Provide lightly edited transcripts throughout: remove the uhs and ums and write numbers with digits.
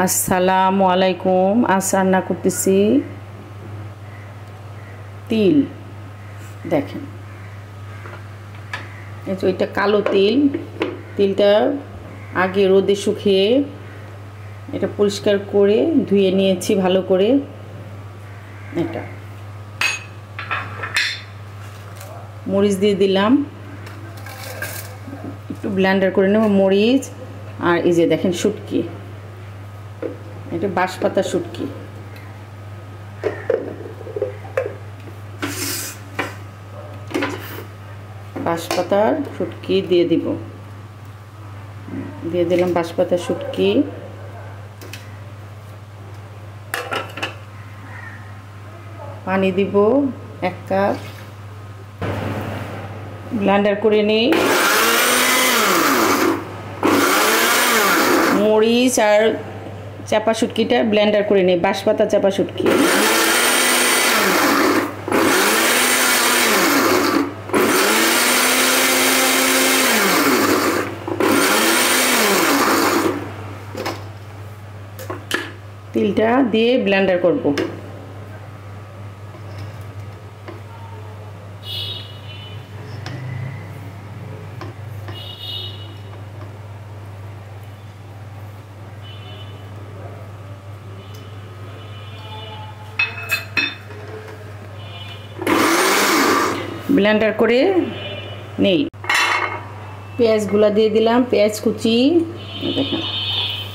আসসালামু আলাইকুম। আজ রান্না করতেছি তিল। দেখেন, এই যে এটা কালো তিল। তিলটা আগে রোদে শুকিয়ে এটা পরিষ্কার করে ধুয়ে নিয়েছি ভালো করে। এটা মরিচ দিয়ে দিলাম, একটু ব্লেন্ডার করে নেব মরিচ। আর এই যে দেখেন শুটকি, এটা বাঁশপাতা শুটকি। বাঁশপাতার শুটকি দিয়ে দিব, দিয়ে দিলাম বাঁশপাতা শুটকি। পানি দিব 1 কাপ, ব্লেন্ডার করে নিই। মরিচ আর চাপা শুটকিটা ব্লেন্ডার করে নিই, বাঁশপাতা চাপা শুটকি। তিলটা দিয়ে ব্লেন্ডার করব। ব্লেন্ডার করে নেই। পেঁয়াজগুলা দিয়ে দিলাম, পেঁয়াজ কুচি। দেখেন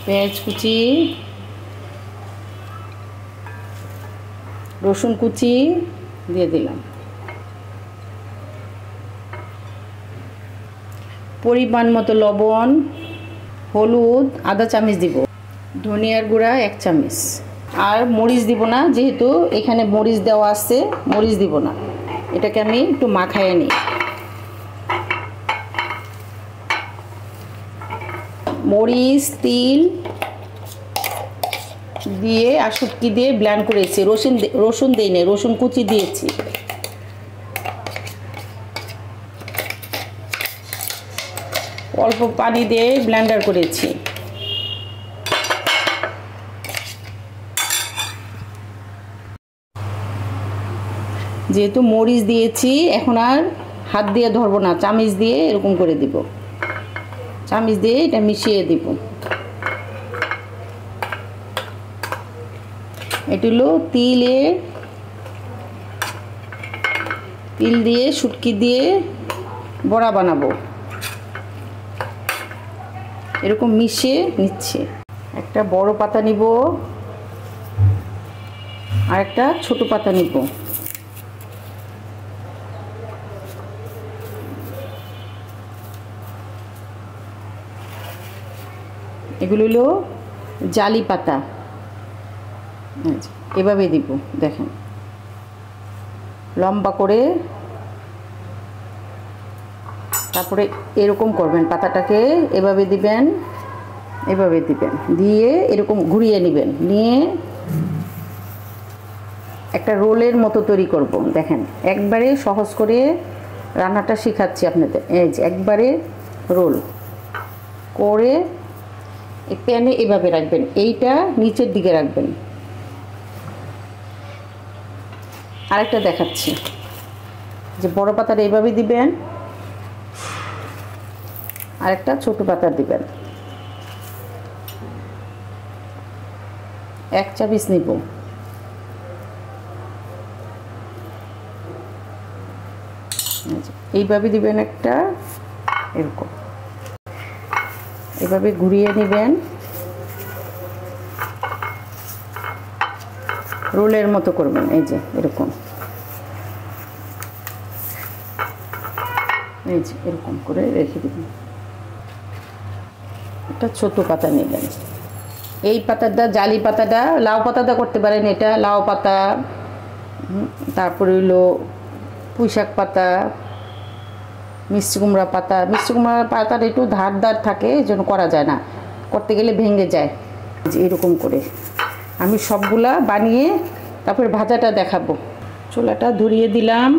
পেঁয়াজ কুচি, রসুন কুচি দিয়ে দিলাম। পরিমাণ মতো লবণ, হলুদ আধা চামচ দিব, ধনিয়ার গুঁড়া 1 চামচ। আর মরিচ দিব না, যেহেতু এখানে মরিচ দেওয়া আছে, মরিচ দিব না। এটাকে আমি একটু মাখায় নিই। মরিচ তিল দিয়ে আর শুটকি দিয়ে ব্লেন্ড করেছি। রসুন দেই না, রসুন কুচি দিয়েছি। অল্প পানি দিয়ে ব্লেন্ডার করেছি। যেহেতু মরিচ দিয়েছি, এখন আর হাত দিয়ে ধরবো না, চামচ দিয়ে এরকম করে দিব। চামচ দিয়ে এটা মিশিয়ে দিব। এটি হলো তিল দিয়ে শুটকি দিয়ে বড়া বানাবো। এরকম মিশিয়ে নিচ্ছে। একটা বড় পাতা নিব আর একটা ছোট পাতা নিব। এগুলো হলো জালি পাতা। এভাবে দিব, দেখেন লম্বা করে। তারপরে এরকম করবেন, পাতাটাকে এভাবে দিবেন, এভাবে দিবেন, দিয়ে এরকম ঘুরিয়ে নেবেন। নিয়ে একটা রোলের মতো তৈরি করব। দেখেন একবারে সহজ করে রান্নাটা শেখাচ্ছি আপনাদের। এই যে একবারে রোল করে এই প্যানে এভাবে রাখবেন, এইটা নিচের দিকে রাখবেন। আরেকটা দেখাচ্ছি, যে বড় পাতাটা এইভাবে দিবেন, আরেকটা ছোট পাতা দিবেন। 1 চামচ নিব। এইভাবে দিবেন একটা, এরকম এভাবে ঘুরিয়ে নেবেন, রোলের মতো করবেন। এই যে এরকম, এই যে এরকম করে রেখে দিবেন। একটা ছোট পাতা নেবেন। এই পাতাটা জালি পাতাটা, লাউ পাতাটা করতে পারেন। এটা লাউ পাতা, তারপরে হইলো পুঁইশাক পাতা, মিষ্টি কুমড়া পাতা। মিষ্টি কুমড়া পাতাটা একটু ধার থাকে, এই জন্য করা যায় না, করতে গেলে ভেঙে যায়। যে এরকম করে আমি সবগুলা বানিয়ে তারপরে ভাজাটা দেখাবো। চুলাটা ধরিয়ে দিলাম,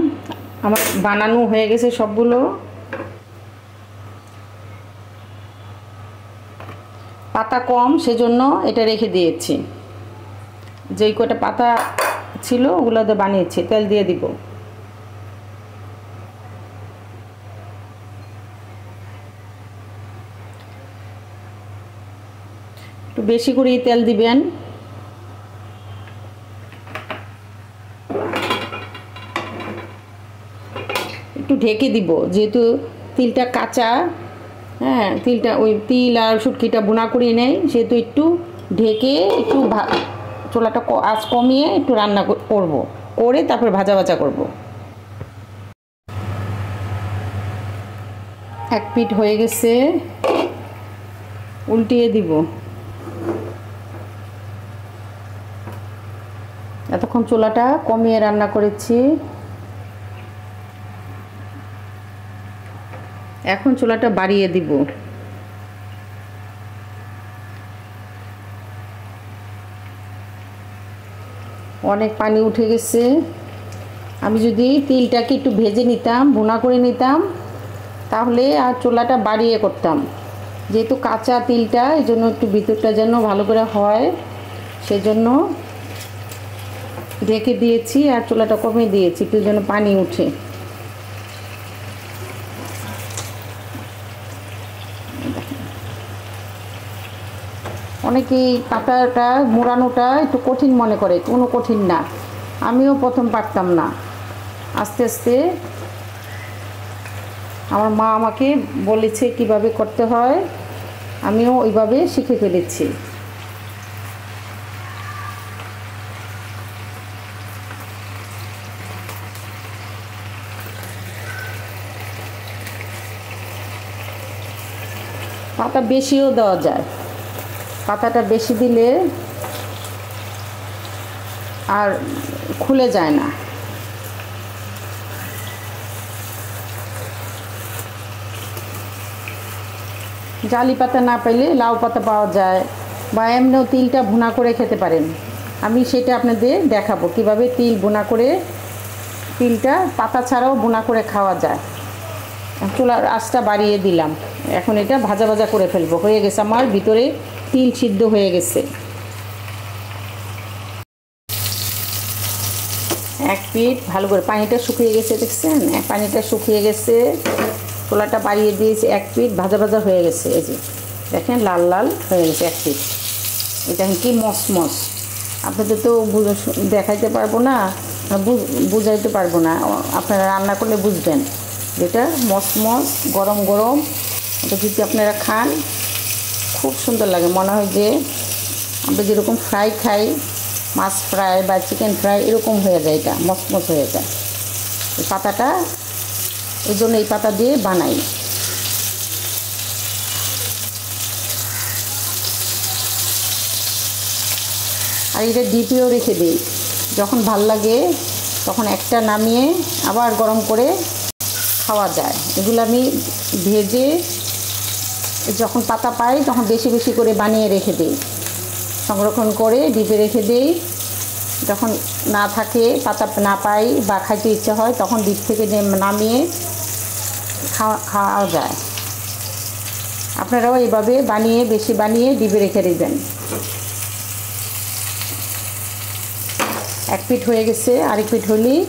আমার বানানো হয়ে গেছে সবগুলো। পাতা কম, সেজন্য এটা রেখে দিয়েছি। যেই কটা পাতা ছিল ওগুলো দিয়ে বানিয়েছি। তেল দিয়ে দিব। একটু বেশি করেই তেল দিবেন। একটু ঢেকে দিব, যেহেতু তিলটা কাঁচা। হ্যাঁ, তিলটা ওই তিল আর শুটকিটা বোনা করে নেই, সেহেতু একটু ঢেকে একটু চুলাটা আঁচ কমিয়ে একটু রান্না করব, করে তারপর ভাজা ভাজা করব। এক পিঠ হয়ে গেছে, উল্টিয়ে দিব। এতক্ষণ চুলাটা কমিয়ে রান্না করেছি, এখন চুলাটা বাড়িয়ে দিব। অনেক পানি উঠে গেছে। আমি যদি তিলটাকে একটু ভেজে নিতাম, ভুনা করে নিতাম, তাহলে আর চুলাটা বাড়িয়ে করতাম। যেহেতু কাঁচা তিলটা, এই জন্য একটু ভিতরটা যেন ভালো করে হয়, সেজন্য ঢেকে দিয়েছি আর চুলাটা কমিয়ে দিয়েছি একটু যেন পানি উঠে। অনেকেই পাতাটা মোড়ানোটা একটু কঠিন মনে করে, কোনো কঠিন না। আমিও প্রথম পারতাম না, আস্তে আস্তে আমার মা আমাকে বলেছে কিভাবে করতে হয়, আমিও ওইভাবে শিখে ফেলেছি। পাতা বেশিও দেওয়া যায়, পাতাটা বেশি দিলে আর খুলে যায় না। জালি পাতা না পেলে লাউ পাতা পাওয়া যায়, বা এমনিও তিলটা ভুনা করে খেতে পারেন। আমি সেটা আপনাদের দেখাবো কিভাবে তিল ভুনা করে, তিলটা পাতা ছাড়াও ভুনা করে খাওয়া যায়। চুলার আঁচটা বাড়িয়ে দিলাম, এখন এটা ভাজা ভাজা করে ফেলবো। হয়ে গেছে, আমার ভিতরে তিল সিদ্ধ হয়ে গেছে। এক পিঠ ভালো করে, পানিটা শুকিয়ে গেছে, দেখছেন পানিটা শুকিয়ে গেছে। চুলাটা বাড়িয়ে দিয়েছি, এক পিঠ ভাজা ভাজা হয়ে গেছে। এই যে দেখেন লাল লাল হয়ে গেছে এক পিঠ। এটা কি মসমস, আপনাদের তো দেখাইতে পারবো না, বুঝাইতে পারবো না, আপনারা রান্না করলে বুঝবেন। যেটা মসমস গরম গরম, এটা যদি আপনারা খান খুব সুন্দর লাগে। মনে হয় যে আমরা যেরকম ফ্রাই খাই, মাছ ফ্রাই বা চিকেন ফ্রাই, এরকম হয়ে যায়, এটা মসমস হয়ে যায়। এই পাতাটা, এই জন্য এই পাতা দিয়ে বানাই। আর এটা ডিপেও রেখে দিই, যখন ভাল লাগে তখন একটা নামিয়ে আবার গরম করে খাওয়া যায়। এগুলো আমি ভেজে যখন পাতা পাই তখন বেশি বেশি করে বানিয়ে রেখে দিই, সংরক্ষণ করে ডিপে রেখে দিই। যখন না থাকে, পাতা না পাই বা খাইতে ইচ্ছা হয়, তখন ডিপ থেকে নামিয়ে খাওয়া যায়। আপনারাও এইভাবে বানিয়ে, বেশি বানিয়ে ডিপে রেখে দেবেন। এক পিঠ হয়ে গেছে, আরেক পিঠ হলেই